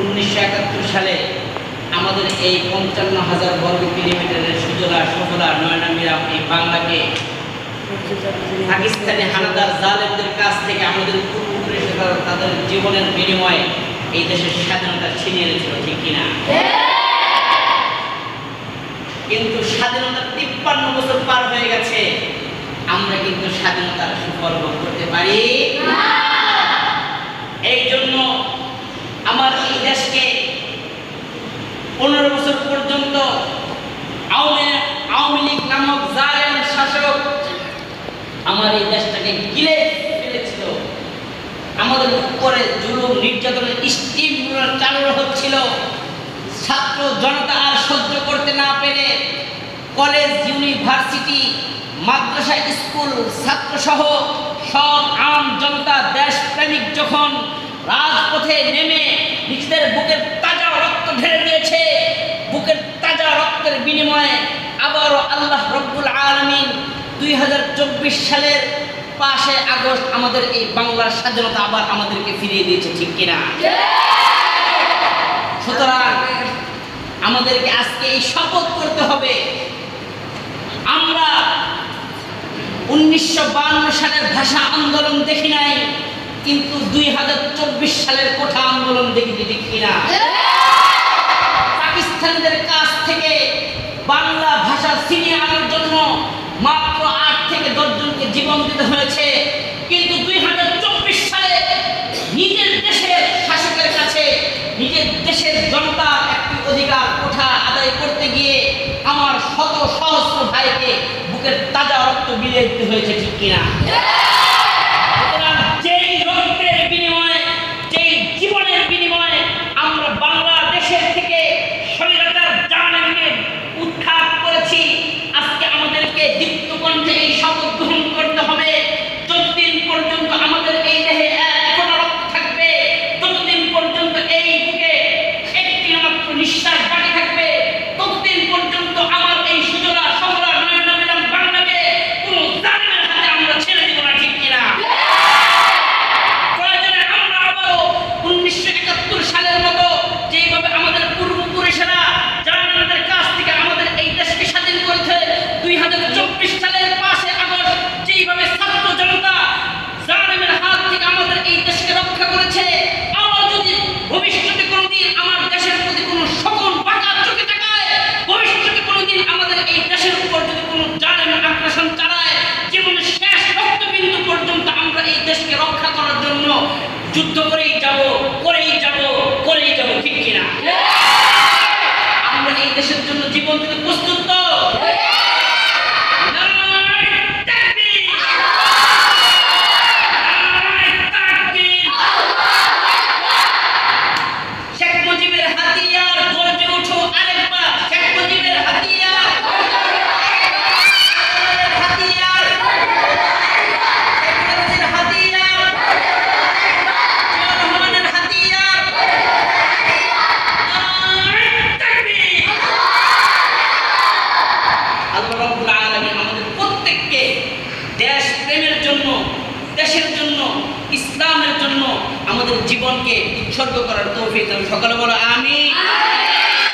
1971 সালে আমাদের এই 55,000 বর্গ কিলোমিটারের সুজলা সফলা নয়নামিরাম এই বাংলাকে পাকিস্তানি হানাদার জালেমদের কাছ থেকে আমাদের পূর্বপুরুষেরা তাদের জীবনের বিনিময়ে এই দেশের স্বাধীনতা ছিনিয়ে এনেছিল, ঠিক কিনা? কিন্তু স্বাধীনতা 53 বছর পার হয়ে গেছে, আমরা কিন্তু স্বাধীনতার সুফল ভোগ করতে পারি না। এই জন্য আমার এই দেশকে 15 বছর পর্যন্ত আওয়ামী লীগ নামক জালেম শাসক আমার এই দেশটাকে গিলে ফেলেছিল। আমাদের উপরে জুলুম নির্যাতনের স্টিমগুলো চালু হচ্ছিল। ছাত্র জনতা আর সহ্য করতে না পেরে কলেজ, ইউনিভার্সিটি, মাদ্রাসা, স্কুল, ছাত্র সহ সব আম জনতা দেশপ্রেমিক যখন রাজপথে নেমে নিজেদের বুকের তাজা রক্ত ঢেলে দিয়েছে, বুকের তাজা রক্তের বিনিময়ে আবারও আল্লাহ রব্বুল আলামিন 2024 সালের 5 আগস্ট আমাদের এই বাংলার স্বাধীনতা আবার আমাদেরকে ফিরিয়ে দিয়েছে, ঠিক কিনা? সুতরাং আমাদেরকে আজকে এই শপথ করতে হবে, আমরা 1952 সালের ভাষা আন্দোলন দেখি নাই, কিন্তু 2024 সালের কোঠা আন্দোলন দেখেছি, ঠিক কিনা? পাকিস্তানিদের কাছ থেকে বাংলা ভাষা ছিনিয়ে আনার জন্য মাত্র 8 থেকে 10 জনকে জীবন দিতে হয়েছে, কিন্তু 2024 সালে নিজের দেশের শাসকের কাছে নিজের দেশের জনতার একটি অধিকার কোঠা আদায় করতে গিয়ে আমার শত সহস্র ভাইকে বুকের তাজা রক্ত বিলিয়ে দিতে হয়েছে, ঠিক কিনা? যেই রক্তের বিনিময়ে, যেই জীবনের বিনিময়ে আমরা বাংলাদেশের থেকে স্বাধীনতার জানাকে উৎখাত করেছি, আজকে আমাদেরকে দীপ্ত কণ্ঠে এই শপথ গ্রহণ করতে হবে। যতদিন পর্যন্ত আমাদের এই দেহে এক রক্ত থাকবে, ততদিন পর্যন্ত এই বুকে একটি মাত্র নিঃশ্বাস বাকি থাকবে, ততদিন পর্যন্ত আমার এই সুজলা সফলা নয়নামিরাম বাংলাকে কোনো জালেমের হাতে আমরা ছেড়ে দিব না, ঠিক কিনা? প্রয়োজনে আমরা আবারও 1971 সালের মতো যেভাবে আমাদের পূর্বপুরুষেরা জালেমদের কাছ থেকে আমাদের এই দেশকে স্বাধীন করেছে, 2024 সালের 5 আগস্ট যেভাবে ছাত্র জনতা জালেমের হাত থেকে আমাদের এই দেশকে রক্ষা করেছে, আবার যদি ভবিষ্যতে কোনোদিন আমার দেশের প্রতি কোনো শকুন বাঁকা চোখে তাকায়, ভবিষ্যতে কোনোদিন আমাদের এই দেশের উপর যদি কোনো জালেম আগ্রাসন চালায়, জীবনের শেষ রক্তবিন্দু পর্যন্ত আমরা এই দেশকে রক্ষা করার জন্য যুদ্ধ করেই যাব, করেই যাব, করেই যাব, ঠিক কিনা? আমরা এই দেশের জন্য জীবন দিতে প্রস্তুত তো? দেশের জন্য, ইসলামের জন্য আমাদের জীবনকে উৎসর্গ করার তৌফিক দান। সকলে বলো আমিন।